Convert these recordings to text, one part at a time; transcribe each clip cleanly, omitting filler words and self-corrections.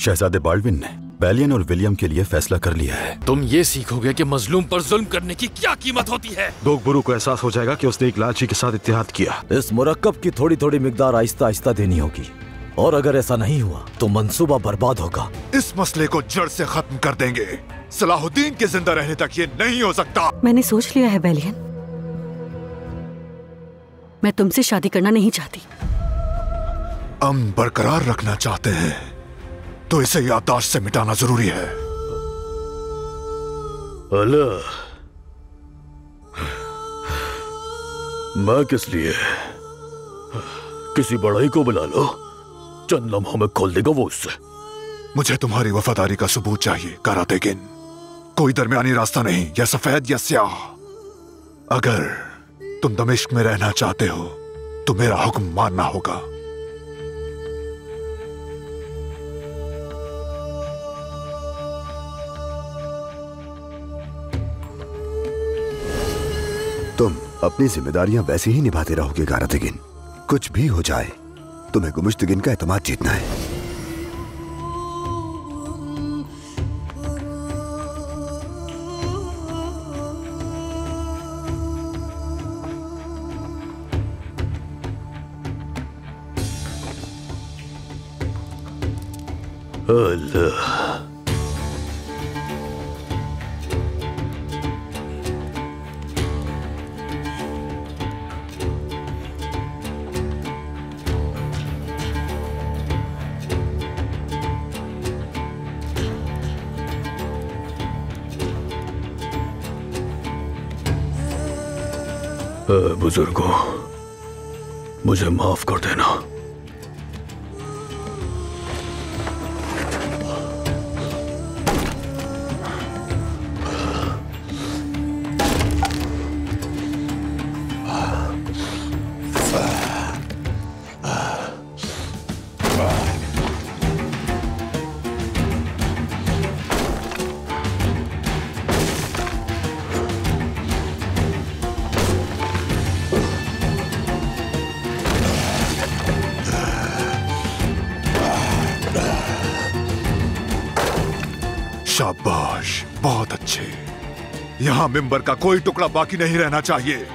शहजादे बाल्डविन ने बैलियन और विलियम के लिए फैसला कर लिया है। तुम ये सीखोगे कि मजलूम पर जुल्म करने की क्या कीमत होती है। दोगबुरु को एहसास हो जाएगा कि उसने एक लालची के साथ इत्तेहाद किया। इस मुरक्कब की थोड़ी थोड़ी मिकदार आहिस्ता आहिस्ता देनी होगी, और अगर ऐसा नहीं हुआ तो मंसूबा बर्बाद होगा। इस मसले को जड़ से खत्म कर देंगे। सलाहुद्दीन के जिंदा रहने तक ये नहीं हो सकता। मैंने सोच लिया है बैलियन, मैं तुमसे शादी करना नहीं चाहती। अमन बरकरार रखना चाहते हैं तो इसे याददाश्त से मिटाना जरूरी है। अल्लाह, मैं किस लिए? किसी बड़ाई को बुला लो, चंद लम्हों में खोल देगा वो उससे। मुझे तुम्हारी वफादारी का सबूत चाहिए कारातेगिन। कोई दरमियानी रास्ता नहीं, या सफेद या स्याह। अगर तुम दमिश्क में रहना चाहते हो तो मेरा हुक्म मानना होगा। तुम अपनी जिम्मेदारियां वैसे ही निभाते रहोगे कारातेगिन। कुछ भी हो जाए, तुम्हें गुमुश्तगिन का एतमाद जीतना है। अल्लाह, बुजुर्गों, मुझे माफ कर देना। शाबाश, बहुत अच्छे। यहां मिंबर का कोई टुकड़ा बाकी नहीं रहना चाहिए।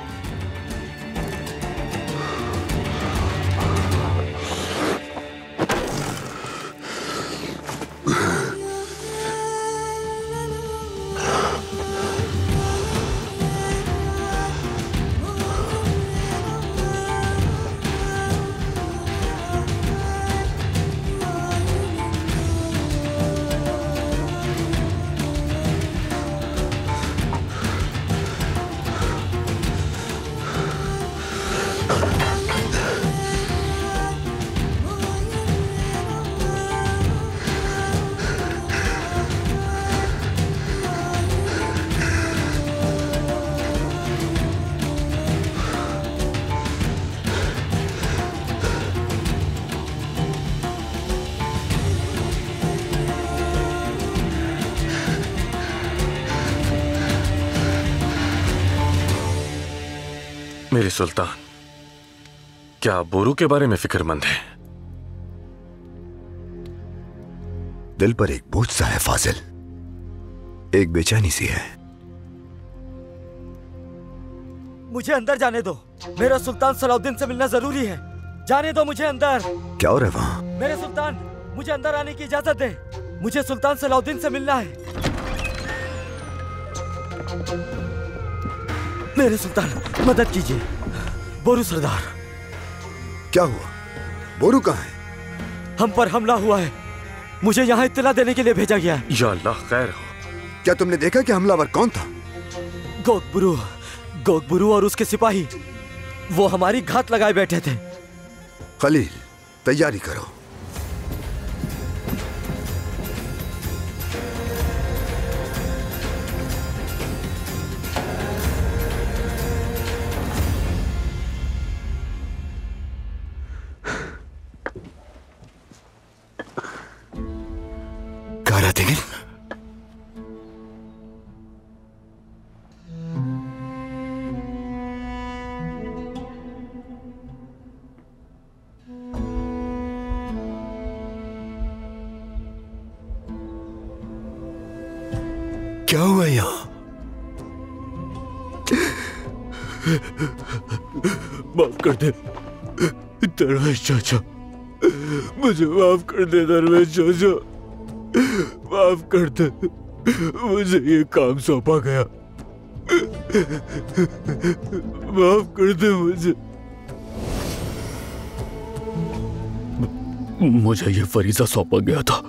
मेरे सुल्तान, क्या आप बोरू के बारे में फिक्रमंद हैं? दिल पर एक बोझ सा है फाजिल, एक बेचैनी सी है। मुझे अंदर जाने दो, मेरा सुल्तान सलाउद्दीन से मिलना जरूरी है। जाने दो मुझे अंदर। क्या हो रहा है वहां? मेरे सुल्तान, मुझे अंदर आने की इजाजत दे। मुझे सुल्तान सलाउद्दीन से मिलना है। मेरे सुल्तान, मदद कीजिए। बोरू सरदार। क्या हुआ? बोरू कहाँ है? हम पर हमला हुआ है, मुझे यहाँ इत्तला देने के लिए भेजा गया है। या अल्लाह खैर हो। क्या तुमने देखा कि हमलावर कौन था? गोगबुरु और उसके सिपाही, वो हमारी घात लगाए बैठे थे। खलील, तैयारी करो। कारातेगिन, क्या हुआ यहाँ? माफ कर दे दरवेश चाचा, मुझे माफ कर दे दरवेश चाचा, माफ कर दे, मुझे ये काम सौंपा गया, माफ कर दे मुझे ये फरीजा सौंपा गया था।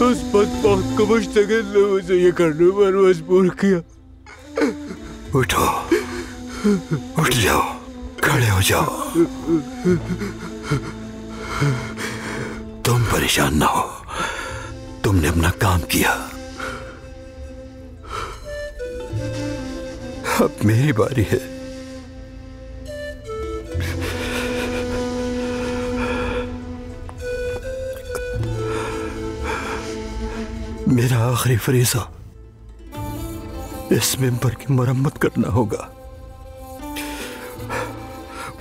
उस बदबख्त को मुश्तगिल ने मुझे ये करने पर मजबूर किया। उठो, उठ जाओ, खड़े हो जाओ। तुम परेशान ना हो, तुमने अपना काम किया, अब मेरी बारी है। मेरा आखिरी फरीज़ा इस मिंबर की मरम्मत करना होगा।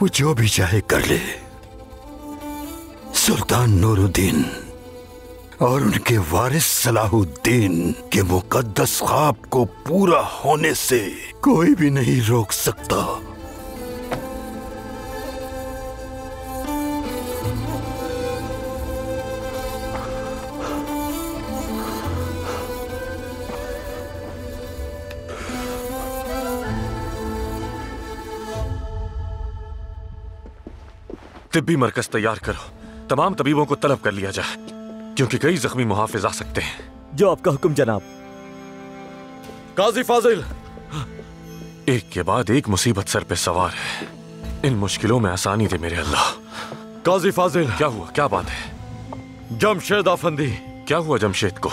वो जो भी चाहे कर ले। सुल्तान नूरुद्दीन और उनके वारिस सलाहुद्दीन के मुकद्दस ख्वाब को पूरा होने से कोई भी नहीं रोक सकता। तिब्बी मरकज तैयार करो, तमाम तबीबों को तलब कर लिया जाए, क्योंकि कई जख्मी मुहाफिज आ सकते हैं। जो आपका हुक्म जनाब। काजी फाजिल, एक के बाद एक मुसीबत सर पे सवार है, इन मुश्किलों में आसानी दे मेरे अल्लाह। काजी फाजिल, क्या हुआ, क्या बात है? जमशेद अफंदी। क्या हुआ जमशेद को?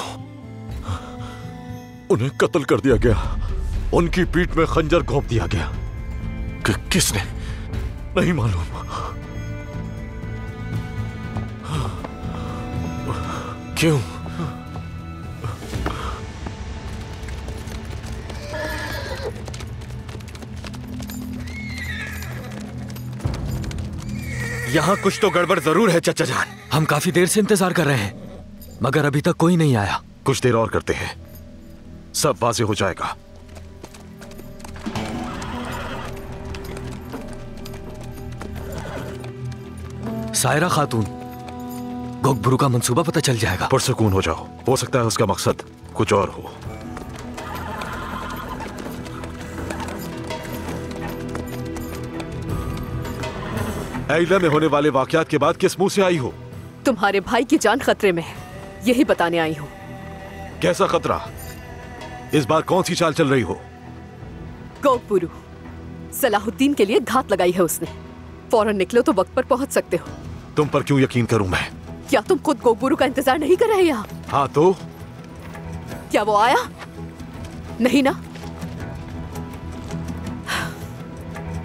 उन्हें कत्ल कर दिया गया, उनकी पीठ में खंजर घोंप दिया गया। किसने? नहीं मालूम। क्यों? यहाँ कुछ तो गड़बड़ जरूर है चचा जान। हम काफी देर से इंतजार कर रहे हैं, मगर अभी तक कोई नहीं आया। कुछ देर और करते हैं, सब वाज़ेह हो जाएगा। सायरा खातून, गोकबरू का मंसूबा पता चल जाएगा। पुरसुकून हो जाओ, हो सकता है उसका मकसद कुछ और हो। ऐला में होने वाले वाकयात के बाद किस मुंह से आई हो? तुम्हारे भाई की जान खतरे में है, यही बताने आई हूँ। कैसा खतरा? इस बार कौन सी चाल चल रही हो? गोकबरू, सलाहुद्दीन के लिए घात लगाई है उसने। फौरन निकलो तो वक्त पर पहुंच सकते हो। तुम पर क्यों यकीन करूं मैं? क्या तुम खुद गोकबरू का इंतजार नहीं कर रहे यहाँ? हाँ तो? क्या वो आया? नहीं ना?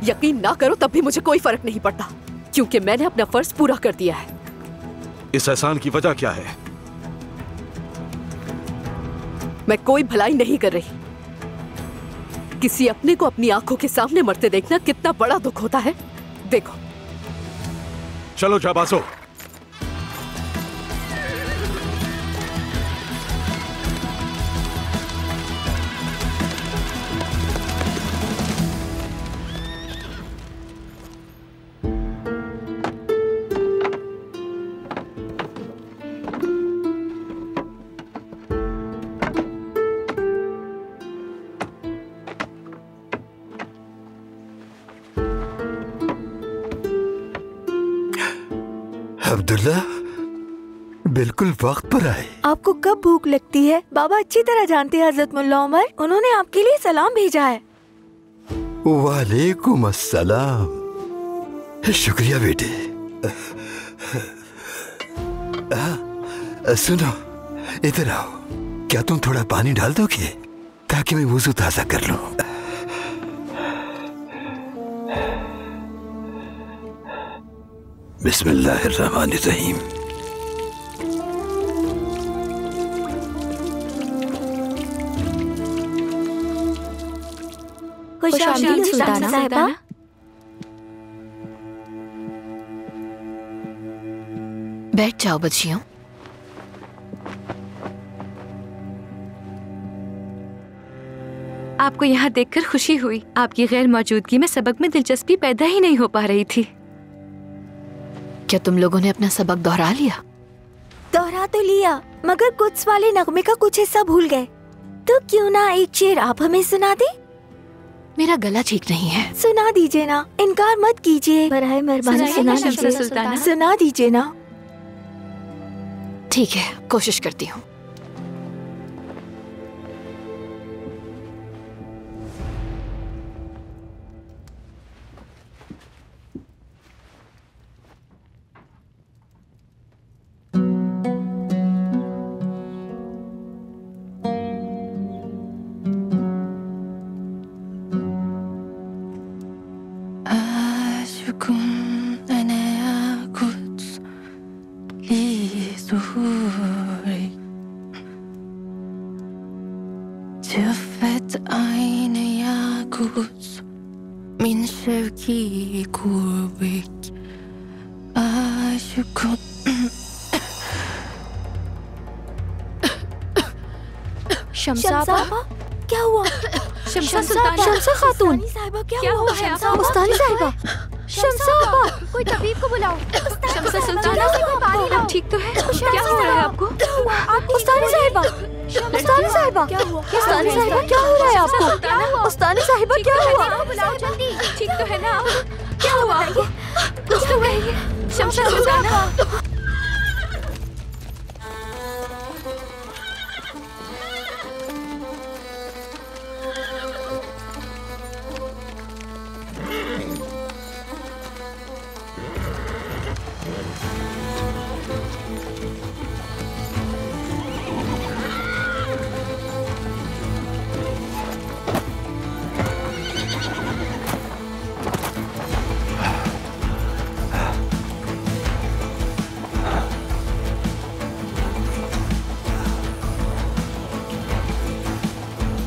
यकीन ना करो तब भी मुझे कोई फर्क नहीं पड़ता, क्योंकि मैंने अपना फर्ज पूरा कर दिया है। इस एहसान की वजह क्या है? मैं कोई भलाई नहीं कर रही। किसी अपने को अपनी आंखों के सामने मरते देखना कितना बड़ा दुख होता है। देखो, चलो जाबाजो। अब्दुल्ला, बिल्कुल वक्त पर आए। आपको कब भूख लगती है बाबा अच्छी तरह जानते हैं हजरत मुल्ला उमर, उन्होंने आपके लिए सलाम भेजा है। वालेकुम अस्सलाम। शुक्रिया बेटे। सुनो, इधर आओ। क्या तुम थोड़ा पानी डाल दोगे ताकि मैं वुज़ू ताज़ा कर लूं? बिस्मिल्लाहिर्रहमानिर्रहीम। खुशामदीद सुल्ताना साहिबा। बैठ जाओ बच्चियों। आपको यहाँ देखकर खुशी हुई। आपकी गैर मौजूदगी में सबक में दिलचस्पी पैदा ही नहीं हो पा रही थी। क्या तुम लोगों ने अपना सबक दोहरा लिया? दोहरा तो लिया, मगर कुछ वाले नगमे का कुछ हिस्सा भूल गए। तो क्यों ना एक शेर आप हमें सुना दे? मेरा गला ठीक नहीं है। सुना दीजिए ना, इनकार मत कीजिए। बराए मेहरबानी सुना दीजिए ना। ठीक है, कोशिश करती हूँ। शमसा क्या हुआ? शमसा खातून क्या हुआ? उस्तानी साहिबा, शमसा कोई तबीब को बुलाओ। शमसा सुल्ताना, आप ठीक तो है? क्या हो रहा है आपको? उस्तानी साहिबा, उस्तानी साहिबा क्या हुआ? उस्तानी साहिबा क्या हो रहा है आपको? उस्तानी साहिबा क्या हुआ? ठीक तो है ना? क्या हुआ आपको? कुछ तो कहिए। शमसा सुल्ताना,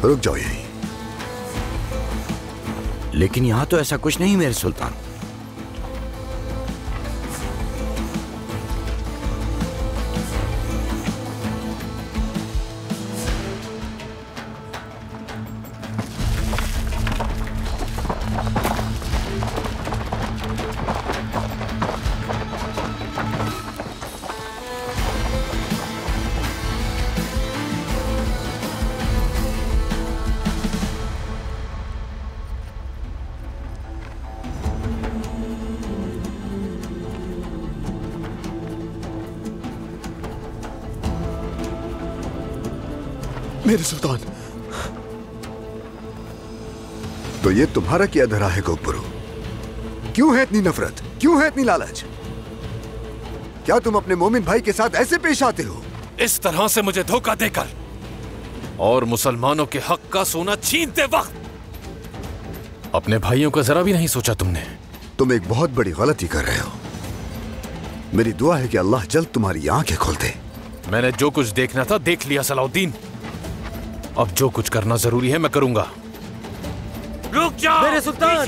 रुक जाओ यहीं। लेकिन यहां तो ऐसा कुछ नहीं मेरे सुल्तान। मेरे सुल्तान, तो ये तुम्हारा क्या धरा है गोपुरो? क्यों है इतनी नफरत? क्यों है इतनी लालच? क्या तुम अपने मोमिन भाई के साथ ऐसे पेश आते हो? इस तरह से मुझे धोखा देकर और मुसलमानों के हक का सोना छीनते वक्त अपने भाइयों का जरा भी नहीं सोचा तुमने। तुम एक बहुत बड़ी गलती कर रहे हो। मेरी दुआ है कि अल्लाह जल्द तुम्हारी आंखें खोल दे। मैंने जो कुछ देखना था देख लिया सलाउद्दीन। अब जो कुछ करना जरूरी है मैं करूंगा। रुक जाओ मेरे सुल्तान,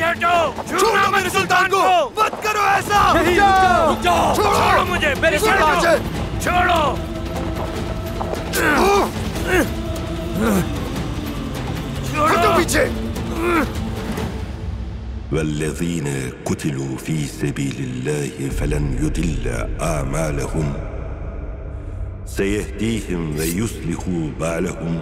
छोड़ो मेरे सुल्तान को, मत करो ऐसा। रुक जाओ, छोड़ो मुझे मेरे सुल्तान, छोड़ो। हटो पीछे। वल्लज़ीन कुतिलू फी सबीलिल्लाहि फलन युदिल्ल आमालहुम सयहदीहिम व युस्लिहु बालहुम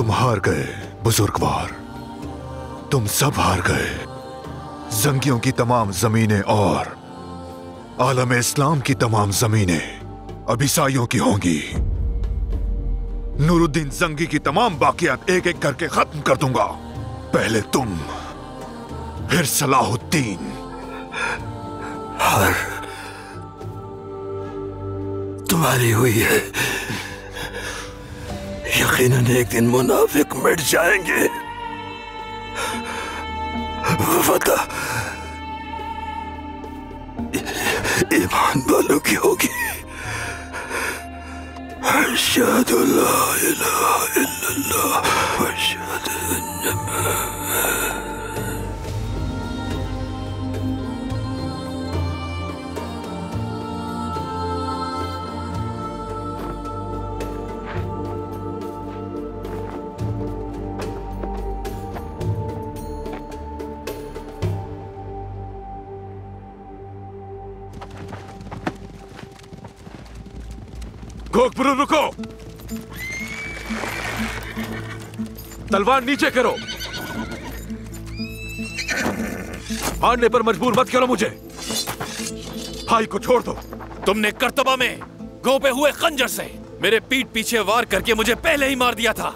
तुम हार गए बुजुर्गवार, तुम सब हार गए। जंगियों की तमाम जमीनें और आलम इस्लाम की तमाम जमीनें अब ईसाइयों की होंगी। नूरुद्दीन जंगी की तमाम बाकियात एक एक करके खत्म कर दूंगा। पहले तुम, फिर सलाहुद्दीन। हार तुम्हारी हुई है। यकीनन एक दिन मुनाफिक मिट जाएंगे। वफा ईमान वालों की होगी। अशहदु ला इलाहा इल्लल्लाह व अशहदु अन्ना मुहम्मद। गोकबरू रुको, तलवार नीचे करो। मारने पर मजबूर मत करो मुझे। भाई को छोड़ दो। तुमने कर्तबा में गो पे हुए खंजर से मेरे पीठ पीछे वार करके मुझे पहले ही मार दिया था।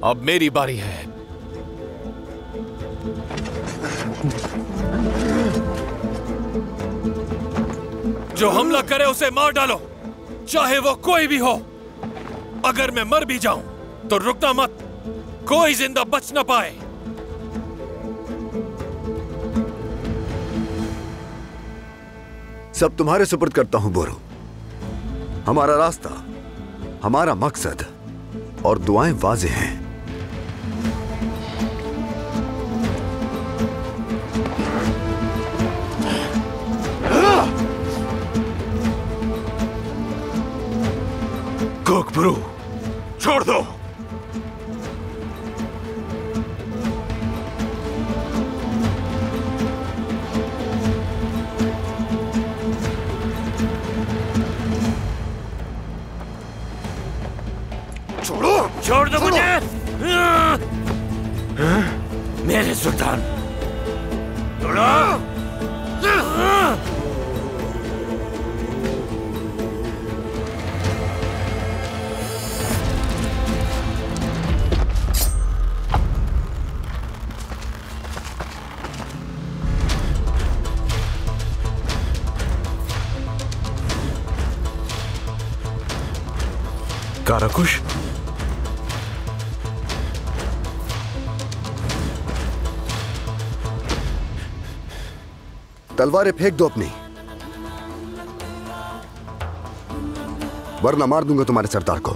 अब मेरी बारी है। जो हमला करे उसे मार डालो, चाहे वो कोई भी हो। अगर मैं मर भी जाऊं तो रुकना मत, कोई जिंदा बच ना पाए। सब तुम्हारे सुपुर्द करता हूं बोरो। हमारा रास्ता, हमारा मकसद और दुआएं वाज़ेह हैं। गोकबरू छोड़ दो। छोड़ दो मुझे। मेरे सुल्तान काराकुश, तलवारें फेंक दो अपनी, वरना मार दूंगा तुम्हारे सरदार को।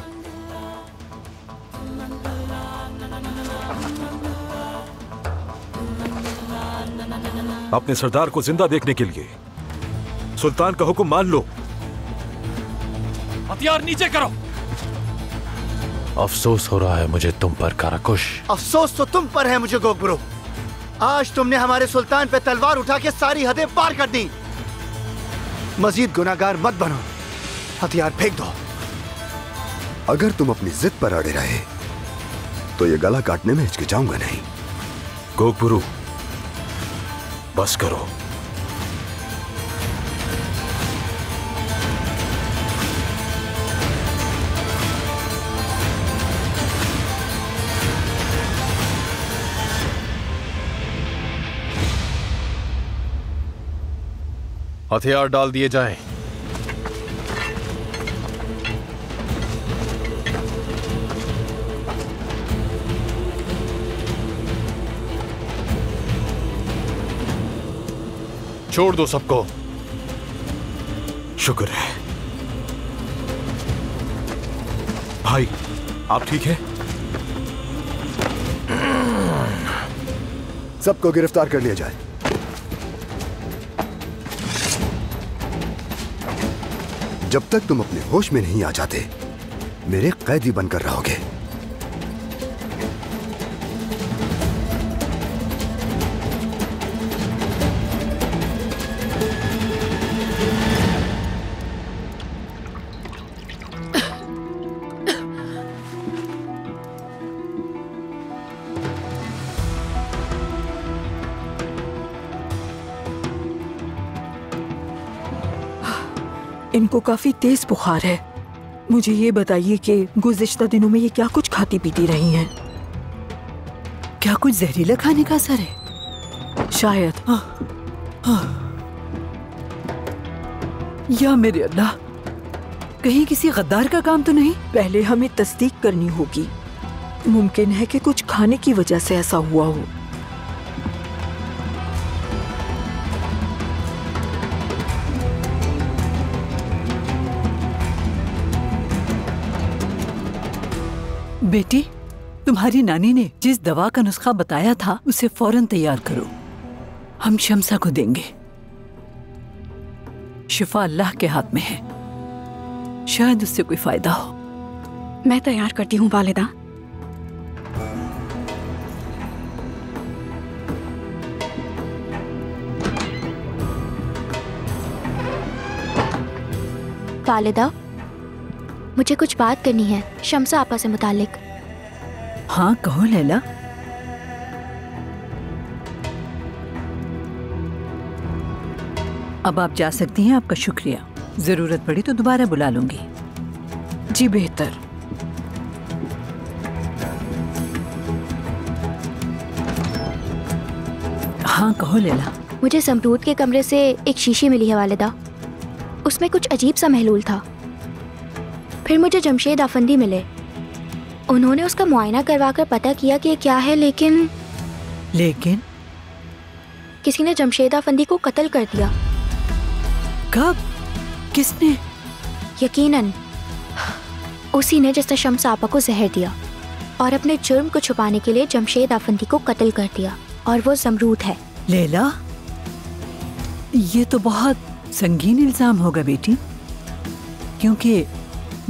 अपने सरदार को जिंदा देखने के लिए सुल्तान का हुक्म मान लो। हथियार नीचे करो। अफसोस हो रहा है मुझे तुम पर काराकुश। अफसोस तो तुम पर है मुझे गोकबरू। आज तुमने हमारे सुल्तान पे तलवार उठा के सारी हदें पार कर दी। मजीद गुनाहगार मत बनो, हथियार फेंक दो। अगर तुम अपनी जिद पर अड़े रहे तो ये गला काटने में हिचकिचाऊंगा नहीं। गोकबरू बस करो। हथियार डाल दिए जाएं। छोड़ दो सबको। शुक्र है। भाई आप ठीक हैं? सबको गिरफ्तार कर लिया जाए। जब तक तुम अपने होश में नहीं आ जाते मेरे कैदी बनकर रहोगे। इनको काफी तेज बुखार है। मुझे ये बताइए कि गुज़िश्ता दिनों में ये क्या कुछ खाती पीती रही हैं? क्या कुछ जहरीला खाने का असर है? शायद। या मेरे अल्लाह, कहीं किसी गद्दार का काम तो नहीं? पहले हमें तस्दीक करनी होगी। मुमकिन है कि कुछ खाने की वजह से ऐसा हुआ हो। बेटी, तुम्हारी नानी ने जिस दवा का नुस्खा बताया था उसे फौरन तैयार करो। हम शम्सा को देंगे। शिफा अल्लाह के हाथ में है, शायद उससे कोई फायदा हो। मैं तैयार करती हूँ वालिदा। वालिदा, मुझे कुछ बात करनी है शम्सा आपा से मुतालिक। हाँ कहो लैला। अब आप जा सकती हैं, आपका शुक्रिया। जरूरत पड़ी तो दोबारा बुला लूंगी। जी बेहतर। हाँ कहो लैला। मुझे समरूद के कमरे से एक शीशी मिली है वालिदा। उसमें कुछ अजीब सा महलूल था। फिर मुझे जमशेद आफंदी मिले। उन्होंने उसका मुआयना करवाकर पता किया कि ये क्या है, लेकिन किसी ने जमशेद आफंदी को कत्ल कर दिया। कब? किसने? यकीनन उसी ने जिसने शम्सा आपा को जहर दिया और अपने जुर्म को छुपाने के लिए जमशेद आफंदी को कत्ल कर दिया, और वो जमरूद है। लैला, ये तो बहुत संगीन इल्जाम होगा बेटी, क्योंकि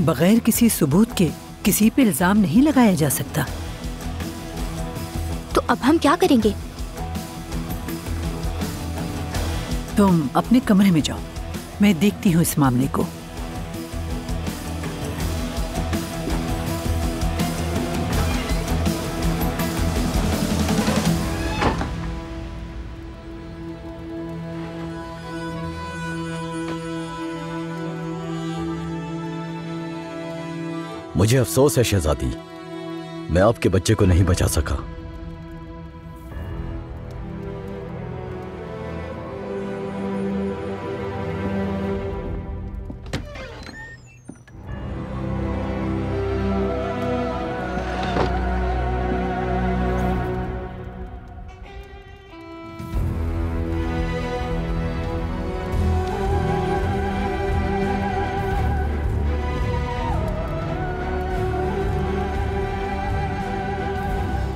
बगैर किसी सबूत के किसी पे इल्जाम नहीं लगाया जा सकता। तो अब हम क्या करेंगे? तुम अपने कमरे में जाओ, मैं देखती हूँ इस मामले को। मुझे अफसोस है शहजादी, मैं आपके बच्चे को नहीं बचा सका।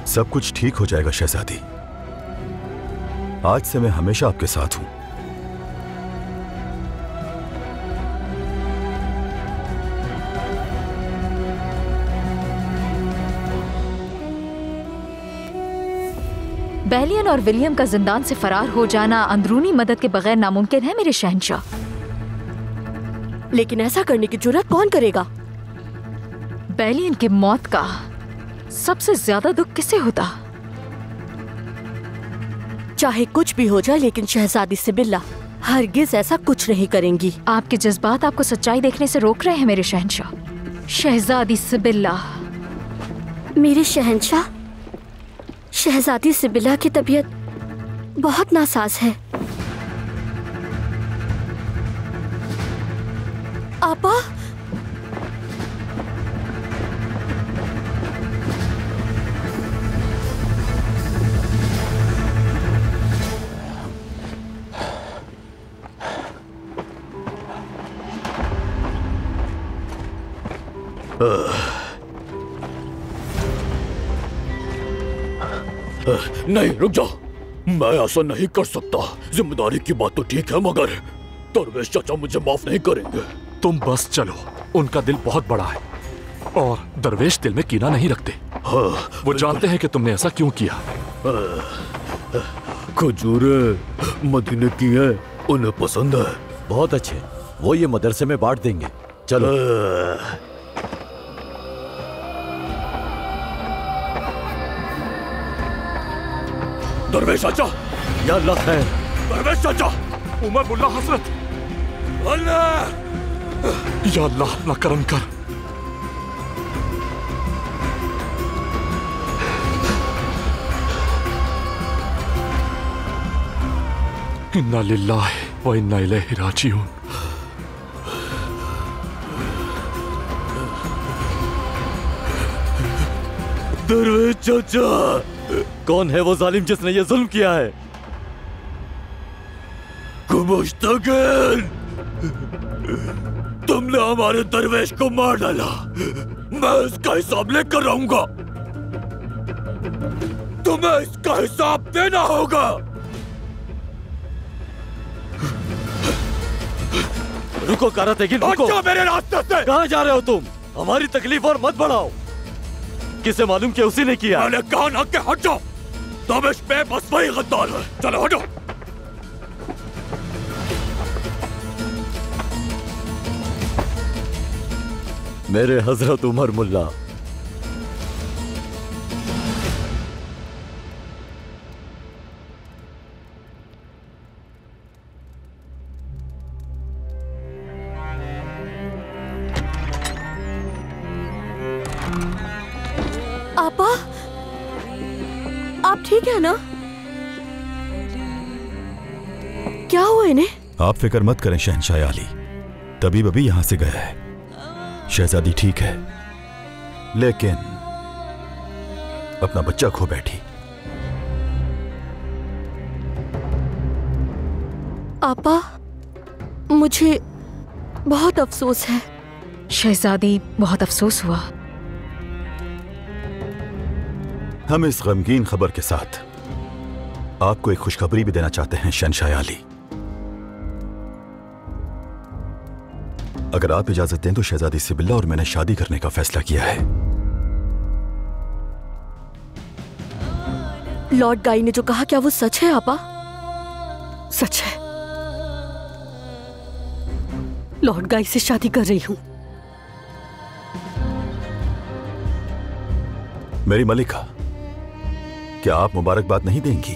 सब कुछ ठीक हो जाएगा शहजादी। आज से मैं हमेशा आपके साथ हूं। बैलियन और विलियम का जिंदान से फरार हो जाना अंदरूनी मदद के बगैर नामुमकिन है मेरे शहंशाह। लेकिन ऐसा करने की जुर्रत कौन करेगा? बैलियन की मौत का सबसे ज्यादा दुख किसे होता? चाहे कुछ भी हो जाए, लेकिन शहजादी सिबिल्ला हरगिज ऐसा कुछ नहीं करेंगी। आपके जज्बात आपको सच्चाई देखने से रोक रहे हैं मेरे शहंशाह। शहजादी सिबिल्ला। मेरे शहंशाह, शहजादी सिबिल्ला की तबीयत बहुत नासाज है। आपा, नहीं, रुक जाओ। मैं ऐसा नहीं कर सकता। जिम्मेदारी की बात तो ठीक है, मगर दरवेश चाचा मुझे माफ नहीं करेंगे। तुम बस चलो, उनका दिल बहुत बड़ा है और दरवेश दिल में कीना नहीं रखते। वो जानते हैं कि तुमने ऐसा क्यों किया। खजूरें मदीने की है, उन्हें पसंद है। बहुत अच्छे, वो ये मदरसे में बांट देंगे। चलो। दरवेश चाचा, या अल्लाह खैर। दरवेश चाचा, उमर मुल्ला हसरत। अल्लाह, या अल्लाह अपना करम कर। इन्ना लिल्लाहि व इन्ना इलैहि राजिऊन। दरवेश चाचा, कौन है वो जालिम जिसने ये जुल्म किया है? मुश्तगिल, तुमने हमारे दरवेश को मार डाला। मैं इसका हिसाब लेकर रहूंगा। तुम्हें इसका हिसाब देना होगा। रुको कारा तेगिन, रुको। हटो मेरे रास्ते से। कहाँ जा रहे हो तुम? हमारी तकलीफ और मत बढ़ाओ। किसे मालूम कि उसी ने किया? मैंने कहा ना कि हट जाओ। दमिश्क में बस वही गद्दार है। चलो हटो। मेरे हजरत उमर मुल्ला, आपा, आप ठीक है ना? क्या हुआ इन्हें? आप फिक्र मत करें शहंशाह आली, तबीब अभी यहां से गया है। शहजादी ठीक है, लेकिन अपना बच्चा खो बैठी। आपा, मुझे बहुत अफसोस है। शहजादी, बहुत अफसोस हुआ। हम इस गमगीन खबर के साथ आपको एक खुशखबरी भी देना चाहते हैं शहंशाह आली। अगर आप इजाजत दें तो शहजादी सिबिल्ला और मैंने शादी करने का फैसला किया है। लॉर्ड गाई ने जो कहा, क्या वो सच है आपा? सच है। लॉर्ड गाई से शादी कर रही हूं। मेरी मलिका, क्या आप मुबारकबाद नहीं देंगी?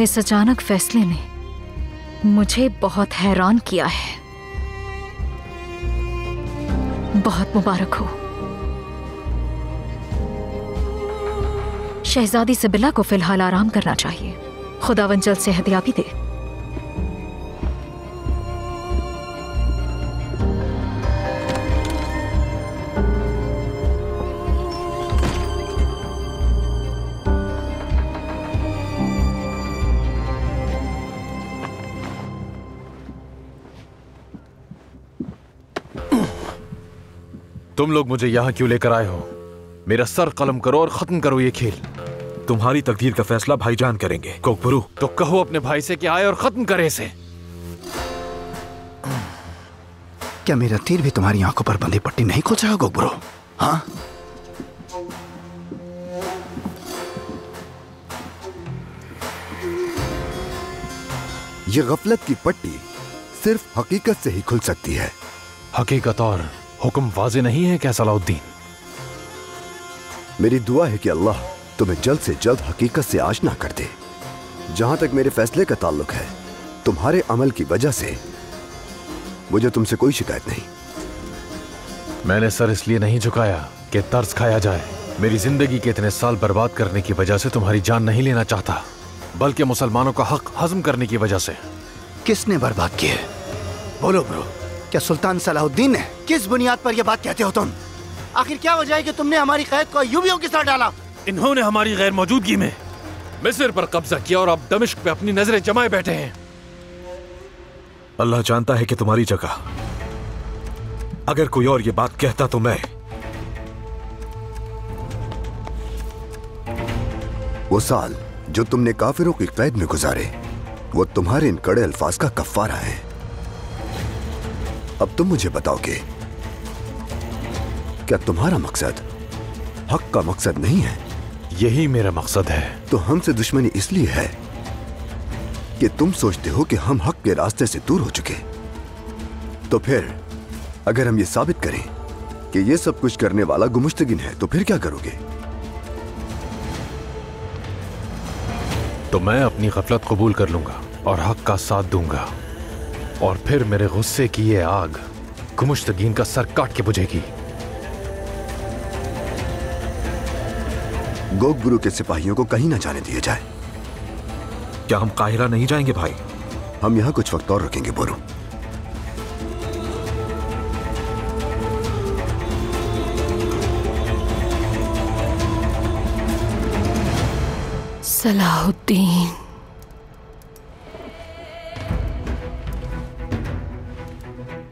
इस अचानक फैसले ने मुझे बहुत हैरान किया है। बहुत मुबारक हो। शहजादी सिबिल्ला को फिलहाल आराम करना चाहिए। खुदावंद जल्द सेहतयाबी दे। तुम लोग मुझे यहां क्यों लेकर आए हो? मेरा सर कलम करो और खत्म करो ये खेल। तुम्हारी तकदीर का फैसला भाईजान करेंगे। कोकबरू, तो कहो अपने भाई से कि आए और खत्म करे इसे। क्या मेरा तीर भी तुम्हारी आंखों पर बंधी पट्टी नहीं खोजेगा गोकबरू? हाँ, ये गफलत की पट्टी सिर्फ हकीकत से ही खुल सकती है। हकीकत और हुक्म वाज़े नहीं है क्या सलाउद्दीन? मेरी दुआ है कि अल्लाह तुम्हें जल्द से जल्द हकीकत से आशना कर दे। जहां तक मेरे फैसले का ताल्लुक है, तुम्हारे अमल की वजह से मुझे तुमसे कोई शिकायत नहीं। मैंने सर इसलिए नहीं झुकाया कि तर्स खाया जाए। मेरी जिंदगी के इतने साल बर्बाद करने की वजह से तुम्हारी जान नहीं लेना चाहता, बल्कि मुसलमानों का हक हजम करने की वजह से। किसने बर्बाद किए? बोलो ब्रो, क्या सुल्तान सलाहुद्दीन ने? किस बुनियाद पर यह बात कहते हो तुम? आखिर क्या वजह है कि तुमने हमारी कैद को अय्यूबियों के साथ डाला? इन्होंने हमारी गैर मौजूदगी में मिस्र पर कब्जा किया और अब दमिश्क पे अपनी नजरें जमाए बैठे हैं। अल्लाह जानता है कि तुम्हारी जगह अगर कोई और ये बात कहता तो मैं। वो साल जो तुमने काफिरों की कैद में गुजारे, वो तुम्हारे इन कड़े अल्फाज का कफ्फारा है। अब तुम मुझे बताओगे, क्या तुम्हारा मकसद हक का मकसद नहीं है? यही मेरा मकसद है। तो हमसे दुश्मनी इसलिए है कि तुम सोचते हो कि हम हक के रास्ते से दूर हो चुके। तो फिर अगर हम ये साबित करें कि ये सब कुछ करने वाला गुमुश्तगिन है, तो फिर क्या करोगे? तो मैं अपनी गफलत कबूल कर लूंगा और हक का साथ दूंगा, और फिर मेरे गुस्से की ये आग कुमुश्तगीन का सर काट के बुझेगी। गोगबुरु के सिपाहियों को कहीं ना जाने दिया जाए। क्या हम काहिरा नहीं जाएंगे भाई? हम यहाँ कुछ वक्त और रुकेंगे बुरु। सलाहुद्दीन,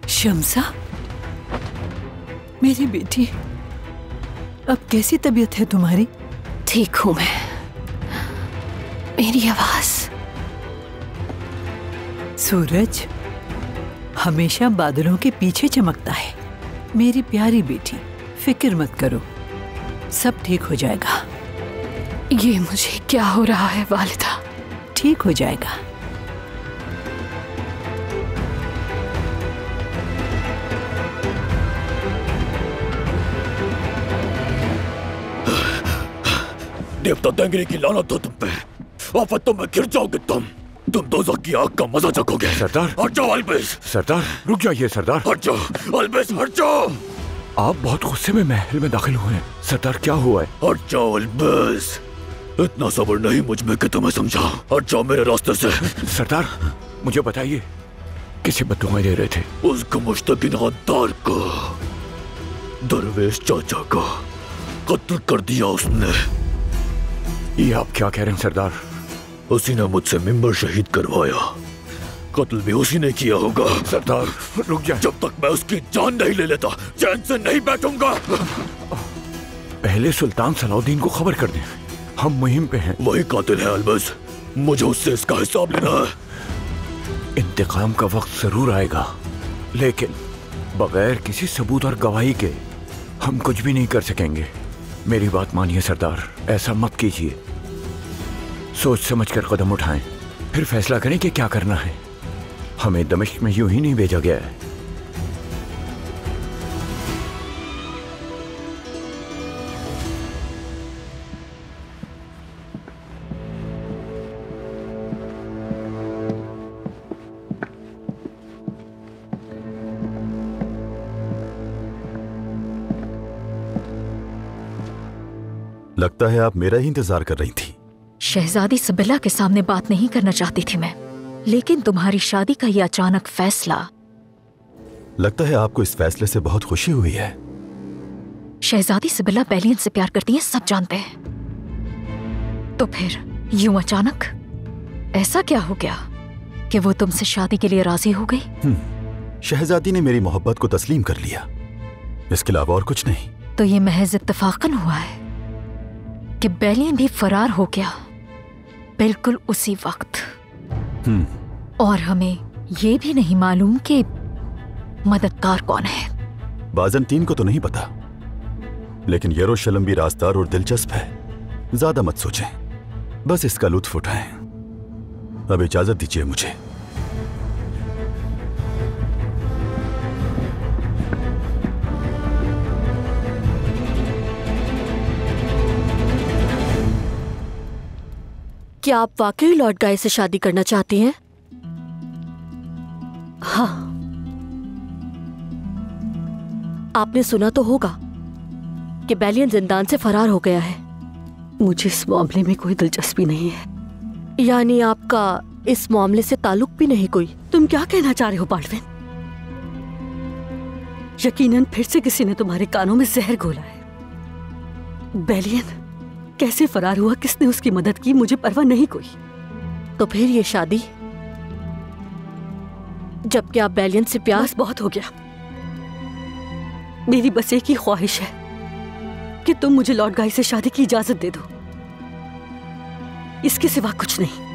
शम्सा, मेरी बेटी, अब कैसी तबीयत है तुम्हारी? ठीक हूं मैं। मेरी आवाज। सूरज हमेशा बादलों के पीछे चमकता है। मेरी प्यारी बेटी, फिक्र मत करो, सब ठीक हो जाएगा। ये मुझे क्या हो रहा है वालिदा? ठीक हो जाएगा। देवता तेंगरी की लानत हो तुम पे। आफतों में गिर जाओगे तुम दोज़ख की आग का मजा चखोगे। सरदार हट जाओ अल्बेस। सरदार रुक जाइए सरदार। हट जाओ अल्बेस, हट जाओ। आप बहुत गुस्से में महल में दाखिल हुए हैं। सरदार क्या हुआ है? हट जाओ अल्बेस, इतना सब्र नहीं मुझ में कि तुम्हें समझा। हट जाओ मेरे रास्ते से। सरदार मुझे बताइए, किसे बददुआएं दे रहे थे? उस मुश्तगिन गद्दार को, दरवेश चाचा का कत्ल कर दिया उसने। ये आप क्या कह रहे हैं सरदार? उसी ने मुझसे मिंबर शहीद करवाया। कत्ल भी उसी ने किया होगा। सरदार रुक जाए। जब तक मैं उसकी जान नहीं ले लेता चैन से नहीं बैठूंगा। पहले सुल्तान सलाउद्दीन को खबर कर दें, हम मुहिम पे हैं। वही कातिल है अल्बस, मुझे उससे इसका हिसाब लेना है। इंतकाम का वक्त जरूर आएगा, लेकिन बगैर किसी सबूत और गवाही के हम कुछ भी नहीं कर सकेंगे। मेरी बात मानिए सरदार, ऐसा मत कीजिए। सोच समझकर कदम उठाएं, फिर फैसला करें कि क्या करना है। हमें दमिश्क में यूं ही नहीं भेजा गया है। लगता है आप मेरा ही इंतजार कर रही थी। शहजादी सिबिला के सामने बात नहीं करना चाहती थी मैं, लेकिन तुम्हारी शादी का यह अचानक फैसला। लगता है आपको इस फैसले से बहुत खुशी हुई है। शहजादी सिबिला बेलियन से प्यार करती है, सब जानते हैं। तो फिर यूं अचानक ऐसा क्या हो गया कि वो तुमसे शादी के लिए राजी हो गई? शहजादी ने मेरी मोहब्बत को तस्लीम कर लिया, इसके अलावा और कुछ नहीं। तो ये महज इत्तेफाकन हुआ है कि बेलियन भी फरार हो गया बिल्कुल उसी वक्त। और हमें ये भी नहीं मालूम कि मददगार कौन है। बाज़ंतीन को तो नहीं पता, लेकिन यरूशलेम भी राजदार और दिलचस्प है। ज्यादा मत सोचें, बस इसका लुत्फ उठाएं। अब इजाजत दीजिए मुझे। क्या आप वाकई लॉर्ड गाय से शादी करना चाहती हैं? हाँ। आपने सुना तो होगा कि बेलियन जिंदान से फरार हो गया है। मुझे इस मामले में कोई दिलचस्पी नहीं है। यानी आपका इस मामले से ताल्लुक भी नहीं कोई? तुम क्या कहना चाह रहे हो बाल्डविन? यकीनन फिर से किसी ने तुम्हारे कानों में जहर घोला है। बेलियन कैसे फरार हुआ, किसने उसकी मदद की, मुझे परवाह नहीं कोई। तो फिर ये शादी, जबकि आप बेलियन से प्यार। बस बहुत हो गया। मेरी बस एक ही ख्वाहिश है कि तुम मुझे लॉर्ड गाय से शादी की इजाजत दे दो, इसके सिवा कुछ नहीं।